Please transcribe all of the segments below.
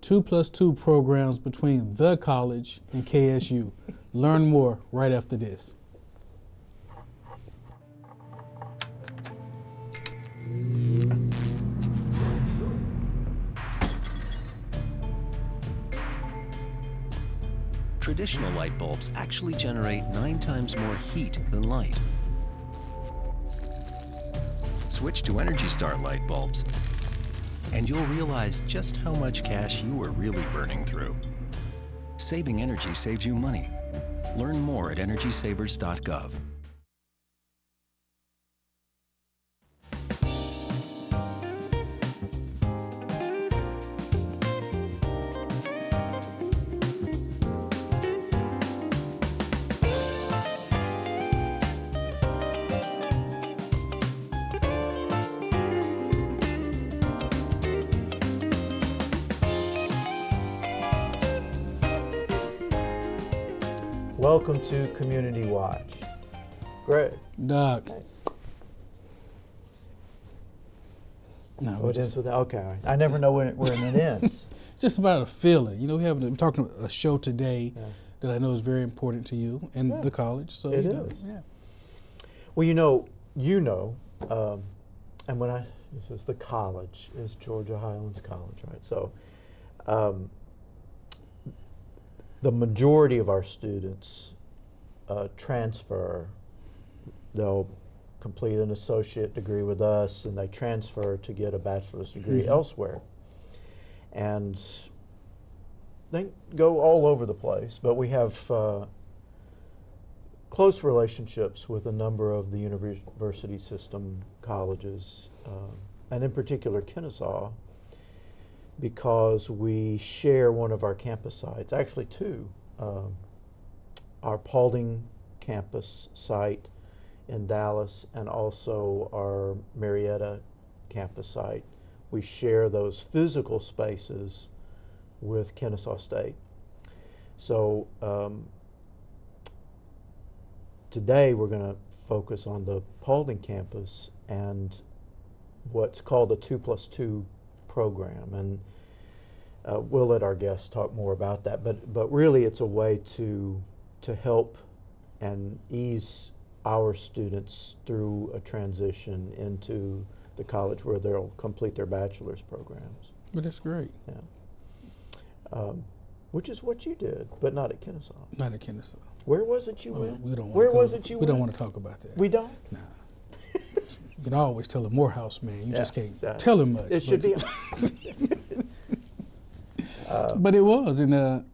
2+2 programs between the college and KSU. Learn more right after this. Traditional light bulbs actually generate 9 times more heat than light. Switch to Energy Star light bulbs, and you'll realize just how much cash you are really burning through. Saving energy saves you money. Learn more at EnergySavers.gov. Welcome to Community Watch. Greg. Doc. Hey. No, Oh, it ends with that? Okay. All right. I never know when it ends. It's just about a feeling. You know, we're talking a show today that I know is very important to you and the college. So it is. Yeah. Well, and this is the college, is Georgia Highlands College, right? So the majority of our students transfer. They'll complete an associate degree with us and they transfer to get a bachelor's degree elsewhere. And they go all over the place, but we have close relationships with a number of the university system colleges, and in particular Kennesaw, because we share one of our campus sites, actually two, our Paulding campus site in Dallas and also our Marietta campus site. We share those physical spaces with Kennesaw State. So today we're going to focus on the Paulding campus and what's called the 2+2 program, and we'll let our guests talk more about that. But really, it's a way to help and ease our students through a transition into the college where they'll complete their bachelor's programs. But that's great. Yeah. Which is what you did, but not at Kennesaw. Not at Kennesaw. Where was it you went? We don't Where wanna was it you We went? don't want to talk about that. We don't? Nah. You can always tell a Morehouse man. You just can't exactly. tell him much. It should be. But it was, and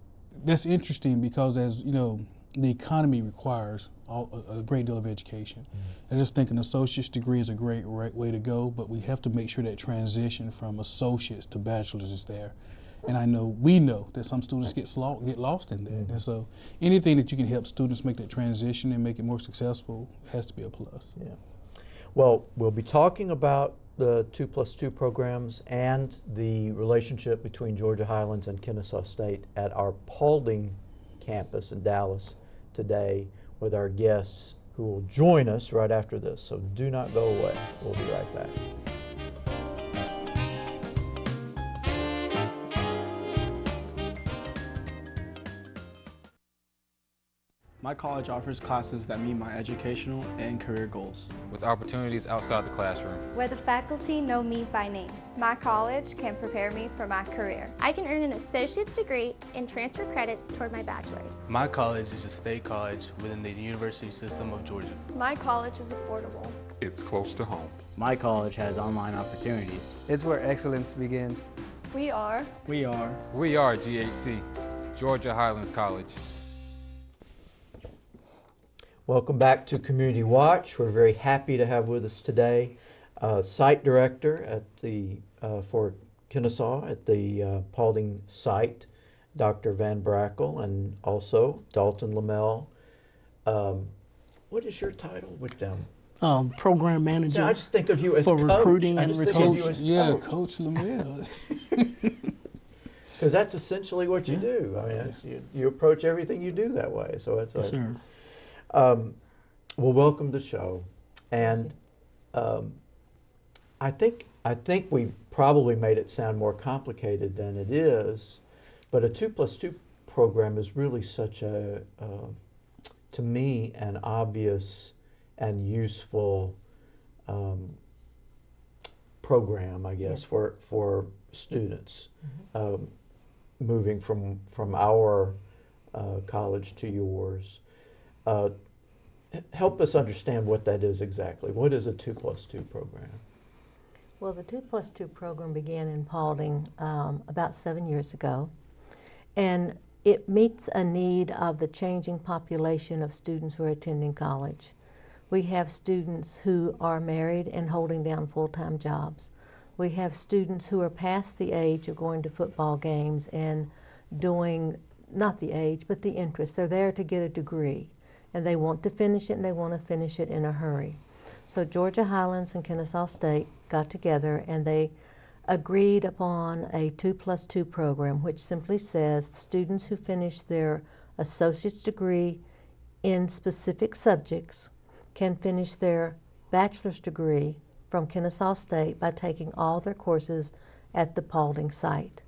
that's interesting because, as you know, the economy requires a great deal of education. I just think an associate's degree is a great way to go, but we have to make sure that transition from associates to bachelor's is there. And we know that some students get lost in that. And so anything that you can help students make that transition and make it more successful has to be a plus. Yeah. Well, we'll be talking about the 2+2 programs and the relationship between Georgia Highlands and Kennesaw State at our Paulding campus in Dallas today with our guests who will join us right after this. So do not go away. We'll be right back. My college offers classes that meet my educational and career goals, with opportunities outside the classroom, where the faculty know me by name. My college can prepare me for my career. I can earn an associate's degree and transfer credits toward my bachelor's. My college is a state college within the university system of Georgia. My college is affordable. It's close to home. My college has online opportunities. It's where excellence begins. We are GHC, Georgia Highlands College. Welcome back to Community Watch. We're very happy to have with us today site director at for Kennesaw at the Paulding site, Dr. Van Brackle, and also Dalton Lamel. What is your title with them? Program manager. I just think of you as for coach. recruiting and retention. Coach Lamel. Because that's essentially what you do. I mean, you approach everything you do that way. So that's yes, sir. Well, welcome to the show, and I think I think we probably made it sound more complicated than it is, but a 2+2 program is really such a, to me, an obvious and useful program, I guess, yes, for students moving from our college to yours. Help us understand what that is exactly. What is a 2+2 program? Well, the 2+2 program began in Paulding about 7 years ago, and it meets a need of the changing population of students who are attending college. We have students who are married and holding down full-time jobs. We have students who are past the age of going to football games and doing, not the age, but the interest. They're there to get a degree, and they want to finish it, and they want to finish it in a hurry. So Georgia Highlands and Kennesaw State got together and they agreed upon a 2+2 program, which simply says students who finish their associate's degree in specific subjects can finish their bachelor's degree from Kennesaw State by taking all their courses at the Paulding site.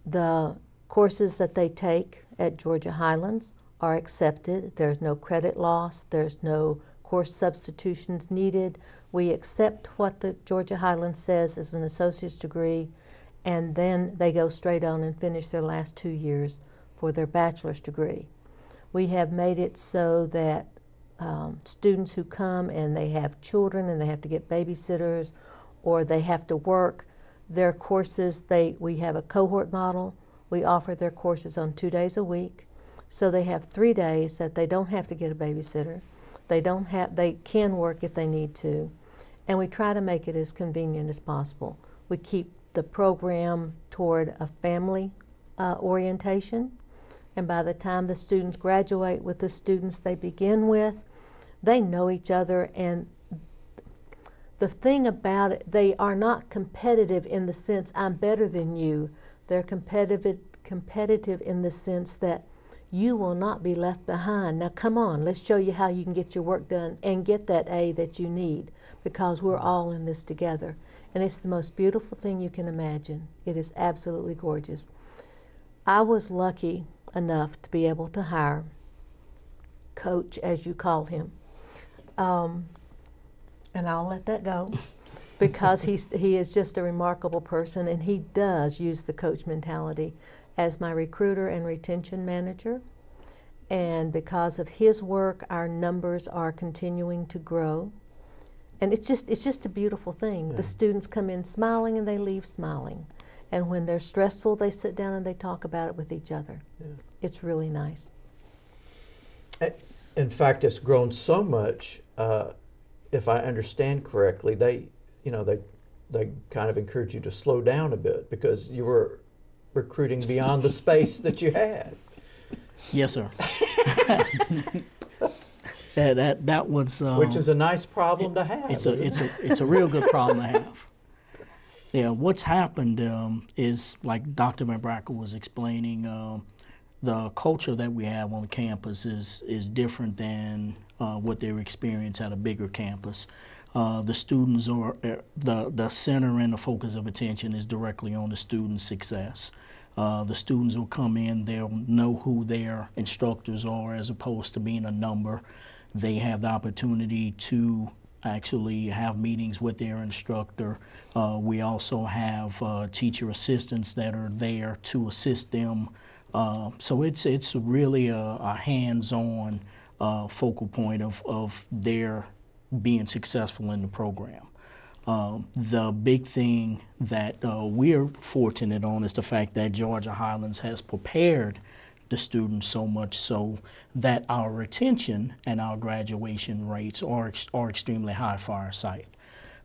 The courses that they take at Georgia Highlands are accepted. There's no credit loss. There's no course substitutions needed. We accept what the Georgia Highlands says is an associate's degree, and then they go straight on and finish their last 2 years for their bachelor's degree. We have made it so that students who come and they have children and they have to get babysitters or they have to work, their courses, we have a cohort model. We offer their courses on 2 days a week. So they have 3 days that they don't have to get a babysitter. They can work if they need to. And we try to make it as convenient as possible. We keep the program toward a family orientation. And by the time the students graduate with the students they begin with, they know each other. And the thing about it, they are not competitive in the sense, I'm better than you. They're competitive in the sense that you will not be left behind. Now come on, let's show you how you can get your work done and get that A that you need, because we're all in this together. And it's the most beautiful thing you can imagine. It is absolutely gorgeous. I was lucky enough to be able to hire Coach, as you call him. And I'll let that go because he is just a remarkable person, and he does use the coach mentality as my recruiter and retention manager. And because of his work, our numbers are continuing to grow. And it's just a beautiful thing. Yeah. The students come in smiling and they leave smiling. And when they're stressful, they sit down and they talk about it with each other. Yeah. It's really nice. In fact, it's grown so much, if I understand correctly, they kind of encourage you to slow down a bit because you were recruiting beyond the space that you had. Yes, sir. that was which is a nice problem to have. It's a real good problem to have. Yeah, what's happened is, like Dr. Van Brackle was explaining, the culture that we have on campus is different than what they experience at a bigger campus. The students are the center and the focus of attention is directly on the student's success. The students will come in, they'll know who their instructors are as opposed to being a number. They have the opportunity to actually have meetings with their instructor. We also have teacher assistants that are there to assist them. So it's really a hands-on focal point of their being successful in the program. The big thing that we're fortunate on is the fact that Georgia Highlands has prepared the students so much so that our retention and our graduation rates are extremely high for our site.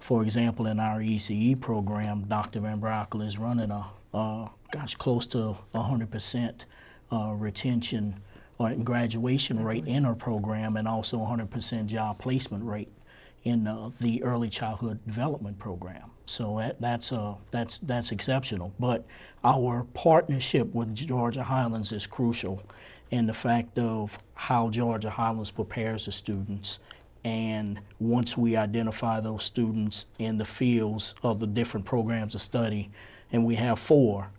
For example, in our ECE program, Dr. Van Brackle is running close to 100% retention or graduation rate in our program, and also 100% job placement rate in the early childhood development program. So that's exceptional. But our partnership with Georgia Highlands is crucial in the fact of how Georgia Highlands prepares the students And once we identify those students in the fields of the different programs of study, and we have 4,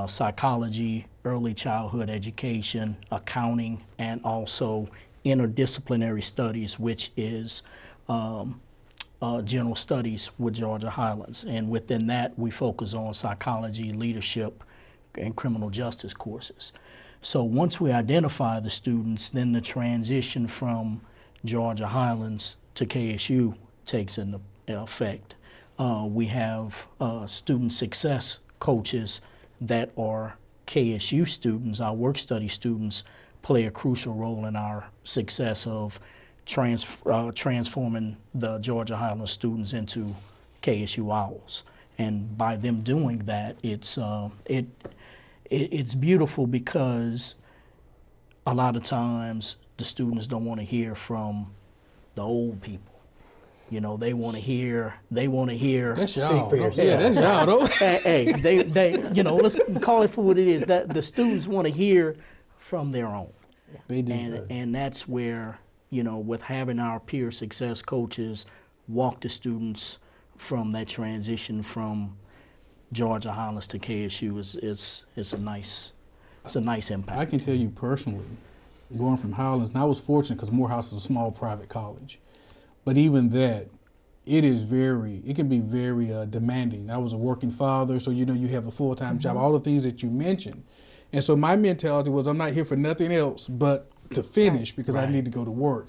psychology, early childhood education, accounting, and also interdisciplinary studies, which is general studies with Georgia Highlands. And within that, we focus on psychology, leadership, and criminal justice courses. So once we identify the students, then the transition from Georgia Highlands to KSU takes into effect. We have student success coaches that are KSU students. Our work study students play a crucial role in our success of transforming the Georgia Highlands students into KSU Owls. And by them doing that, it's beautiful, because a lot of times the students don't want to hear from the old people. You know, they want to hear. That's y'all. for yourself. Yeah, that's y'all. Though. Hey, they, let's call it for what it is. That the students want to hear from their own. They do. And that's where, with having our peer success coaches walk the students from that transition from Georgia Highlands to KSU it's a nice impact. I can tell you personally, going from Highlands, and I was fortunate because Morehouse is a small private college, but even that, it can be very demanding. I was a working father, so you have a full-time job, all the things that you mentioned. And so my mentality was, I'm not here for nothing else but to finish, because I need to go to work.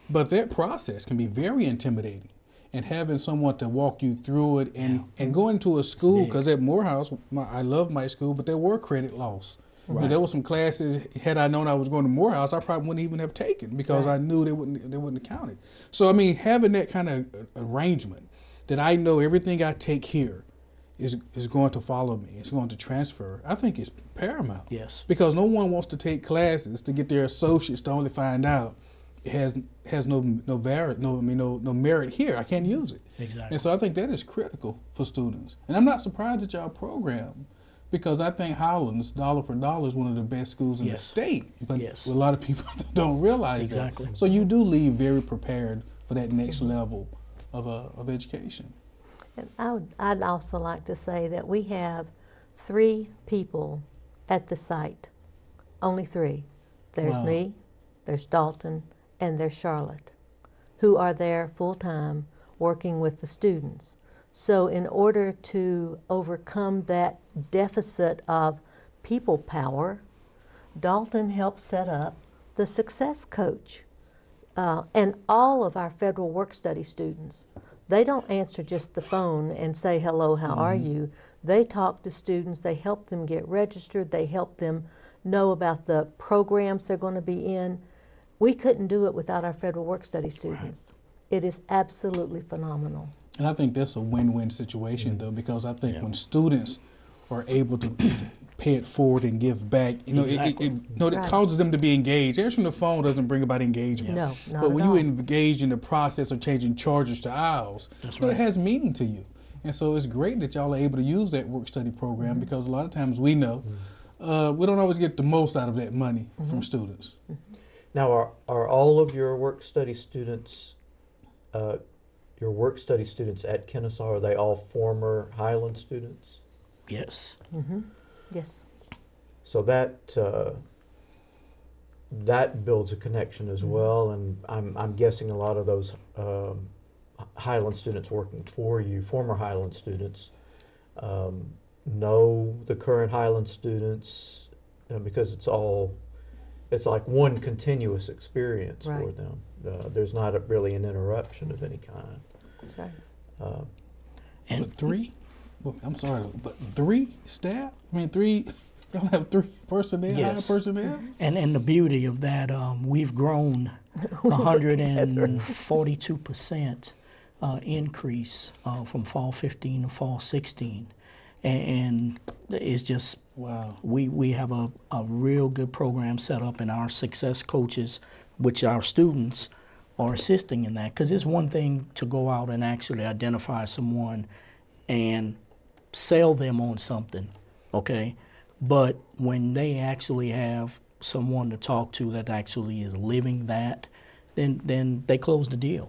But that process can be very intimidating. And having someone to walk you through it, and going to a school, because at Morehouse, I love my school, but there were credit loss. Right. There were some classes, had I known I was going to Morehouse, I probably wouldn't even have taken, because I knew they wouldn't count it. So I mean, having that kind of arrangement, that I know everything I take here is going to follow me, it's going to transfer, I think is paramount. Yes. Because no one wants to take classes to get their associates to only find out it has no merit here. I can't use it. Exactly. And so I think that is critical for students. And I'm not surprised at y'all program, because I think Highlands, dollar for dollar, is one of the best schools in the state. But a lot of people don't realize that. So you do leave very prepared for that next level of education. And I'd also like to say that we have 3 people at the site, only 3. There's me, there's Dalton, and there's Charlotte, who are there full-time working with the students. So in order to overcome that deficit of people power, Dalton helped set up the success coach. And all of our federal work study students, they don't answer just the phone and say, hello, how are you? They talk to students, they help them get registered, they help them know about the programs they're going to be in. We couldn't do it without our federal work study students. It is absolutely phenomenal. And I think that's a win-win situation, though, because I think when students are able to pay it forward and give back, it causes them to be engaged. Answering the phone doesn't bring about engagement. No, not But when at all. you engage in the process of changing charges to owls, it has meaning to you. And so it's great that y'all are able to use that work-study program, because a lot of times we know we don't always get the most out of that money from students. Now, are all of your work-study students at Kennesaw, are they all former Highland students? Yes. Yes. So that builds a connection as well, and I'm guessing a lot of those Highland students working for you, former Highland students, know the current Highland students, because it's like one continuous experience for them. There's not really an interruption of any kind. That's right. But 3? Well, I'm sorry, but 3 staff? I mean, 3, y'all have 3 personnel, high personnel? And the beauty of that, we've grown 142% increase from fall 15 to fall 16. And it's just, we have a real good program set up, and our success coaches, which our students are assisting in that. Because it's one thing to go out and actually identify someone and sell them on something, okay? But when they actually have someone to talk to that actually is living that, then they close the deal.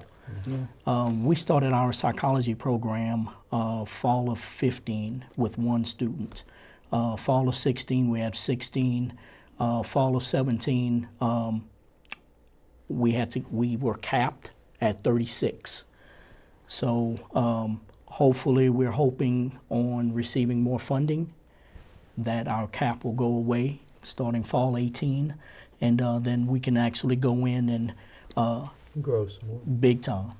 We started our psychology program fall of 15 with 1 student. Fall of 16, we had 16. Fall of 17, we were capped at 36. So hopefully we're hoping on receiving more funding that our cap will go away starting fall 18, and then we can actually go in and grow some more. Big time.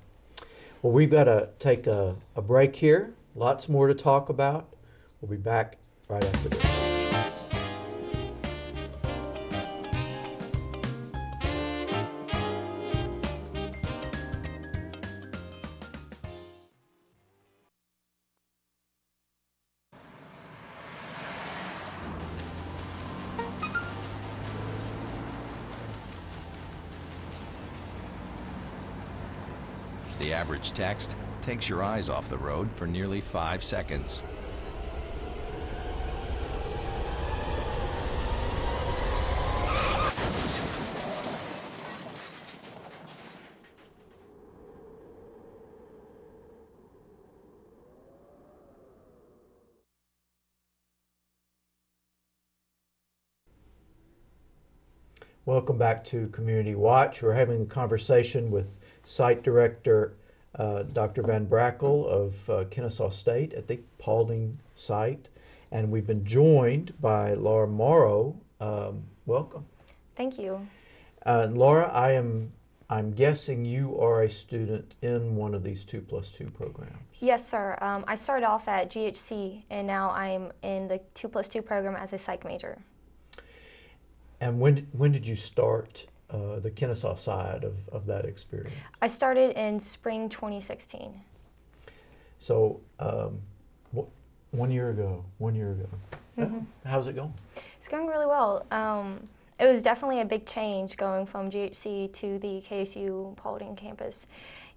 Well, we've got to take a break here. Lots more to talk about. We'll be back right after this. The average text takes your eyes off the road for nearly 5 seconds. Welcome back to Community Watch. We're having a conversation with Site Director Dr. Van Brackle of Kennesaw State at the Paulding site, and we've been joined by Laura Morrow. Welcome. Thank you. Laura, I'm guessing you are a student in one of these 2+2 programs. Yes, sir. I started off at GHC, and now I'm in the 2+2 program as a psych major. And when did you start the Kennesaw side of that experience? I started in spring 2016. So 1 year ago. Mm-hmm. How's it going? It's going really well. It was definitely a big change going from GHC to the KSU Paulding campus,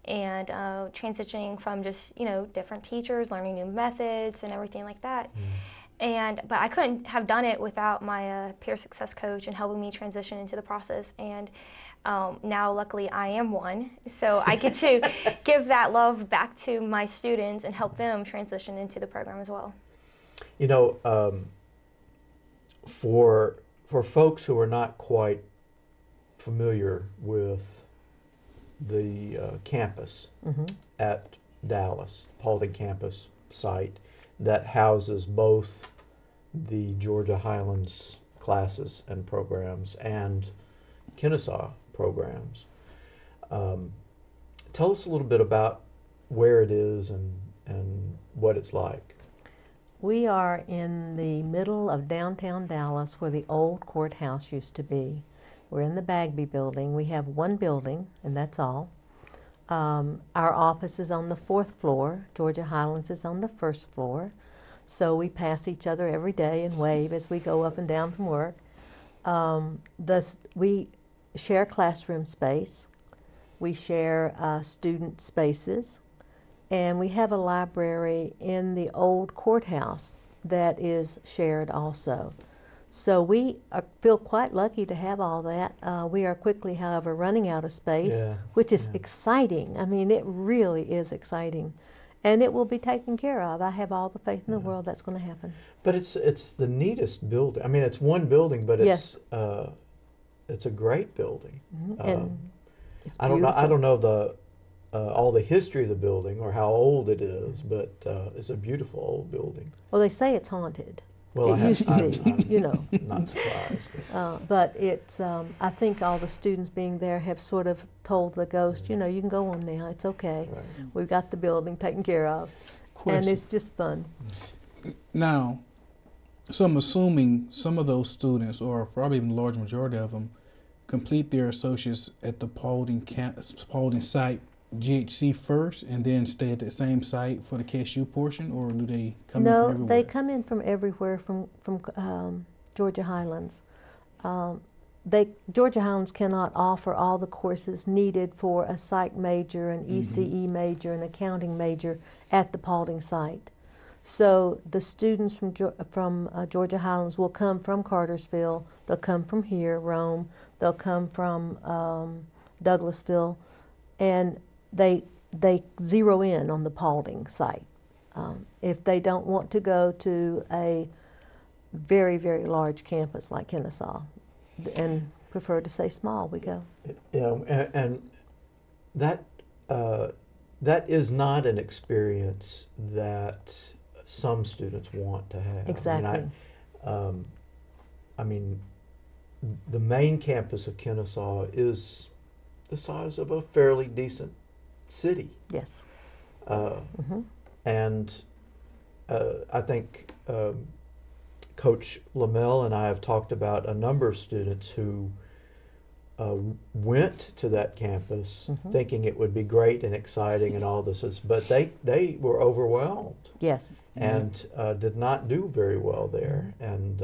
and transitioning from just different teachers, learning new methods and everything like that. But I couldn't have done it without my peer success coach and helping me transition into the process. And now, luckily, I am one, so I get to give that love back to my students and help them transition into the program as well. You know, for folks who are not quite familiar with the campus at Dallas, Paulding campus site, that houses both the Georgia Highlands classes and programs and Kennesaw programs. Tell us a little bit about where it is and what it's like. We are in the middle of downtown Dallas where the old courthouse used to be. We're in the Bagby building. We have one building, and that's all. Our office is on the 4th floor. Georgia Highlands is on the 1st floor. So we pass each other every day and wave as we go up and down from work. We share classroom space. We share student spaces. And we have a library in the old courthouse that is shared also. So we feel quite lucky to have all that. We are quickly, however, running out of space, which is exciting. I mean, it really is exciting. And it will be taken care of. I have all the faith in the world that's going to happen. But it's the neatest building. I mean, it's one building, but it's a great building. And it's I don't know all the history of the building or how old it is, but it's a beautiful old building. Well, they say it's haunted. Well, it used to be, I'm not surprised. But it's, I think all the students being there have sort of told the ghost, you can go on now, it's okay. Right. We've got the building taken care of. And it's just fun. Now, so I'm assuming some of those students, or probably even a large majority of them, complete their associates at the Paulding site, GHC first, and then stay at the same site for the KSU portion, or do they come in from everywhere? No, they come in from everywhere from Georgia Highlands. Georgia Highlands cannot offer all the courses needed for a psych major, an ECE major, an accounting major at the Paulding site. So the students from Georgia Highlands will come from Cartersville, they'll come from here, Rome, they'll come from Douglasville, and they zero in on the Paulding site. If they don't want to go to a very, very large campus like Kennesaw and prefer to stay small, we go. And that that is not an experience that some students want to have. Exactly. I mean, the main campus of Kennesaw is the size of a fairly decent city. Yes. And I think Coach Lamel and I have talked about a number of students who went to that campus thinking it would be great and exciting and all this, but they were overwhelmed. Yes. And did not do very well there, and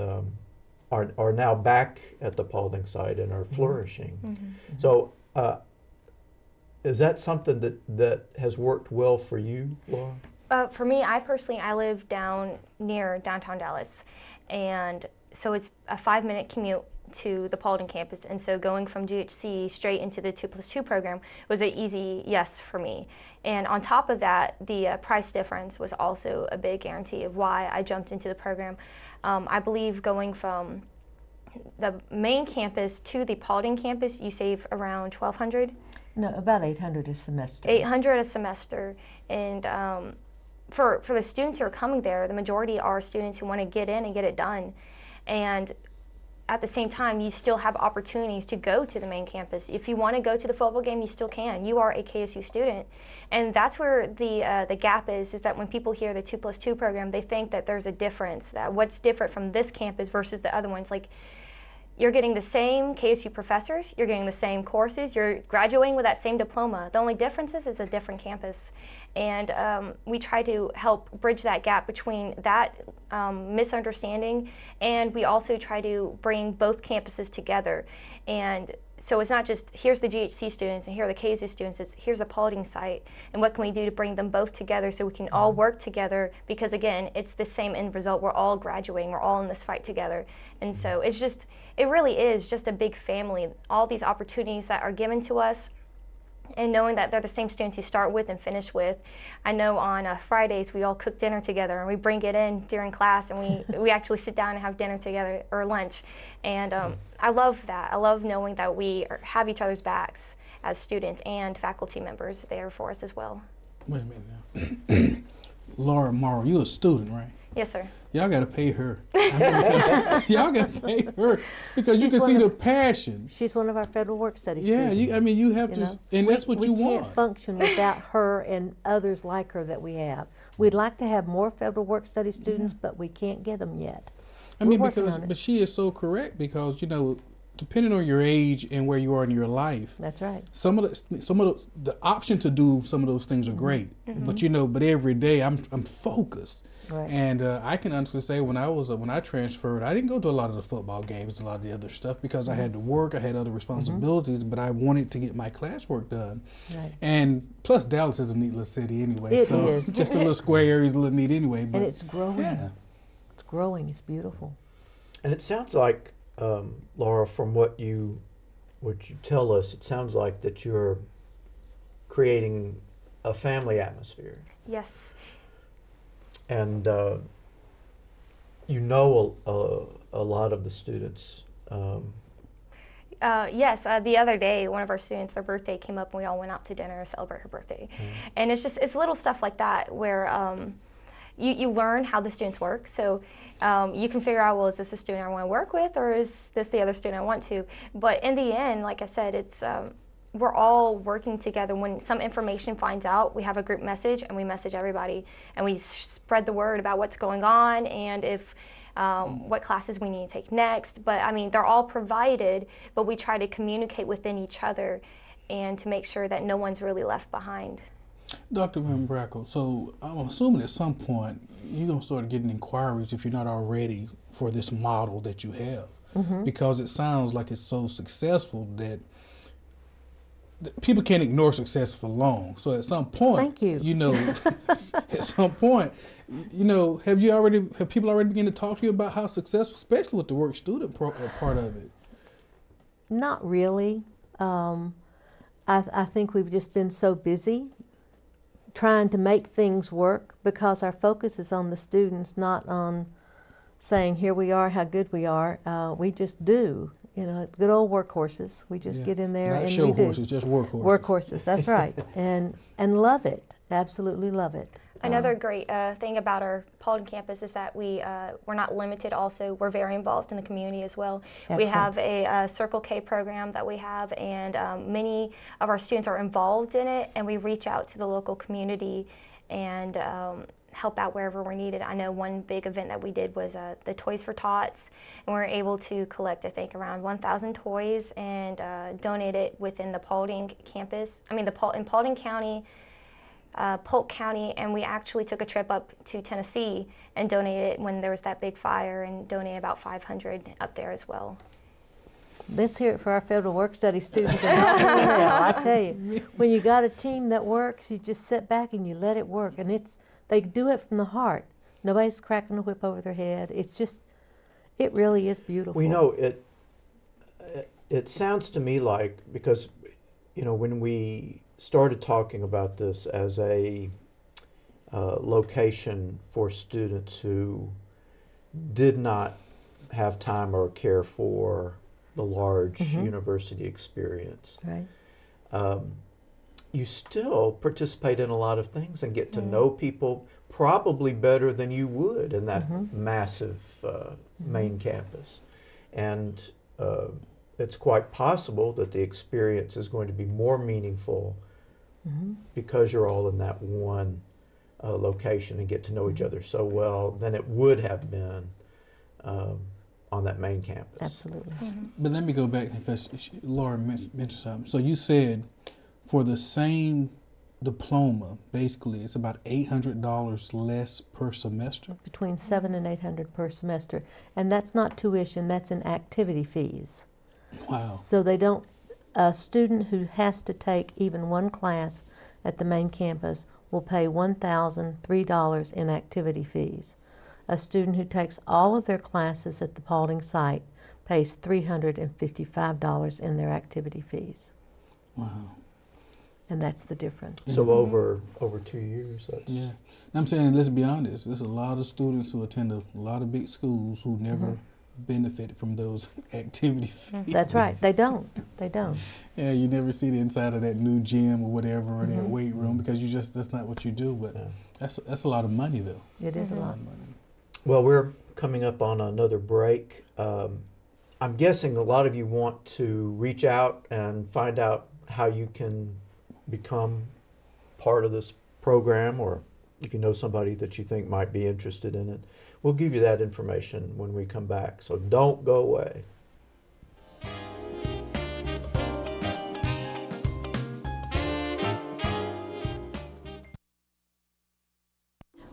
are now back at the Paulding site and are flourishing. So is that something that has worked well for you, Laura? For me, I live down near downtown Dallas, and so it's a 5-minute commute to the Paulding campus, and so going from GHC straight into the 2+2 program was an easy yes for me. And on top of that, the price difference was also a big guarantee of why I jumped into the program. I believe going from the main campus to the Paulding campus, you save around $1,200. No, about $800 a semester. $800 a semester, and for the students who are coming there, the majority are students who want to get in and get it done. And at the same time, you still have opportunities to go to the main campus. If you want to go to the football game, you still can. You are a KSU student. And that's where the gap is that when people hear the 2+2 program, they think that there's a difference, that what's different from this campus versus the other ones. Like, you're getting the same KSU professors, you're getting the same courses, you're graduating with that same diploma. The only difference is it's a different campus. And we try to help bridge that gap between that misunderstanding, and we also try to bring both campuses together. And so it's not just here's the GHC students and here are the KSU students, it's here's the Paulding site, and what can we do to bring them both together so we can all work together, because again, it's the same end result. We're all graduating, we're all in this fight together. And so it's just, it really is just a big family. All these opportunities that are given to us, and knowing that they're the same students you start with and finish with. I know on Fridays we all cook dinner together and we bring it in during class, and we actually sit down and have dinner together, or lunch. And I love that. I love knowing that we have each other's backs as students and faculty members there for us as well. Wait a minute now. Laura Morrow, you're a student, right? Yes, sir. Y'all got to pay her. Y'all got to pay her because you can see the passion. She's one of our federal work study students. Yeah, you have to, and that's what you want. We can't function without her and others like her that we have. We'd like to have more federal work study students, but we can't get them yet. But she is so correct, because depending on your age and where you are in your life, that's right. Some of the option to do some of those things are great, but but every day I'm focused. Right. And I can honestly say when I transferred, I didn't go to a lot of the football games, a lot of the other stuff, because I had to work, I had other responsibilities, but I wanted to get my classwork done. Right. And plus Dallas is a neat little city anyway. It is. Just a little square area is a little neat anyway. But and it's growing. Yeah. It's growing, it's beautiful. And it sounds like, Laura, from what you tell us, it sounds like that you're creating a family atmosphere. Yes. And you know a lot of the students. Yes, the other day, one of our students, their birthday came up, and we all went out to dinner to celebrate her birthday. And it's little stuff like that where you learn how the students work. So you can figure out, well, is this the student I want to work with, or is this the other student I want to? But in the end, like I said, it's we're all working together. When some information finds out, we have a group message, and we message everybody, and we spread the word about what's going on, and if what classes we need to take next. But I mean, they're all provided, but we try to communicate within each other and to make sure that no one's really left behind. Dr. Van Brackle, so I'm assuming at some point you're going to start getting inquiries, if you're not already, for this model that you have, because it sounds like it's so successful that people can't ignore success for long. So at some point, thank you. At some point, have people already begun to talk to you about how successful, especially with the work student part of it? Not really. I think we've just been so busy trying to make things work because our focus is on the students, not on saying, here we are, how good we are. We just do. You know, good old workhorses. We just get in there Not and show we do. horses, just workhorses. Workhorses, that's right. And love it, absolutely love it. Another great thing about our Paulding campus is that we're not limited also. We're very involved in the community as well. Excellent. We have a Circle K program that we have, and many of our students are involved in it, and we reach out to the local community and help out wherever we're needed. I know one big event that we did was the Toys for Tots, and we were able to collect, I think, around 1,000 toys and donate it within the Paulding campus. I mean, in Paulding County, Polk County, and we actually took a trip up to Tennessee and donated when there was that big fire, and donated about 500 up there as well. Let's hear it for our Federal Work Study students. I tell you, when you got a team that works, you just sit back and you let it work, and they do it from the heart. Nobody's cracking a whip over their head. It's just, it really is beautiful. Well, you know, it sounds to me like, because, you know, when we started talking about this as a location for students who did not have time or care for the large university experience. Right. You still participate in a lot of things and get to know people probably better than you would in that massive main campus. And it's quite possible that the experience is going to be more meaningful because you're all in that one location and get to know each other so well than it would have been on that main campus. Absolutely. But let me go back because Laura mentioned something. So you said for the same diploma, basically, it's about $800 less per semester? Between $700 and $800 per semester. And that's not tuition, that's in activity fees. Wow. So they don't, a student who has to take even one class at the main campus will pay $1,003 in activity fees. A student who takes all of their classes at the Paulding site pays $355 in their activity fees. Wow. And that's the difference. So over 2 years, that's... Yeah. I'm saying, let's be honest, there's a lot of students who attend a lot of big schools who never benefited from those activity fees. That's right. They don't. They don't. Yeah, you never see the inside of that new gym or whatever, or that weight room, because that's not what you do. But that's a lot of money, though. It is a lot of money. Well, we're coming up on another break. I'm guessing a lot of you want to reach out and find out how you can become part of this program, or if you know somebody that you think might be interested in it. We'll give you that information when we come back, so don't go away.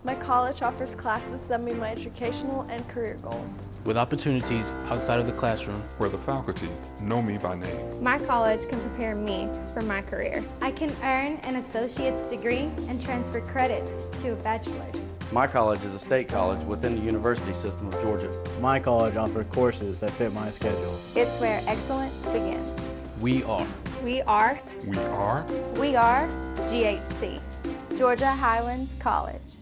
My college offers classes that meet my educational and career goals. With opportunities outside of the classroom. Where the faculty know me by name. My college can prepare me for my career. I can earn an associate's degree and transfer credits to a bachelor's. My college is a state college within the university system of Georgia. My college offers courses that fit my schedule. It's where excellence begins. We are. We are. We are. We are GHC, Georgia Highlands College.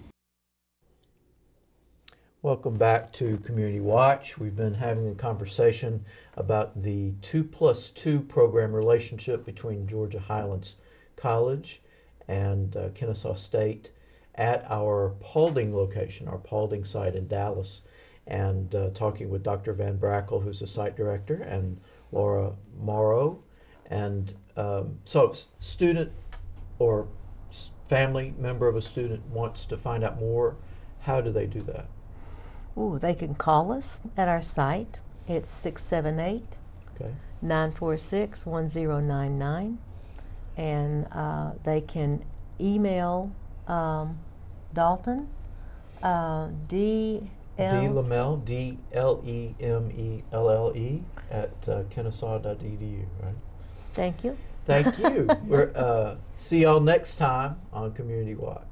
Welcome back to Community Watch. We've been having a conversation about the 2+2 program relationship between Georgia Highlands College and Kennesaw State at our Paulding location, our Paulding site in Dallas, and talking with Dr. Van Brackle, who's the site director, and Laura Morrow. And so student or family member of a student wants to find out more, how do they do that? Ooh, they can call us at our site. It's 678-946-1099. And they can email Dalton, DLemelle, D-L-E-M-E-L-L-E at kennesaw.edu, right? Thank you. Thank you. We're, see y'all next time on Community Watch.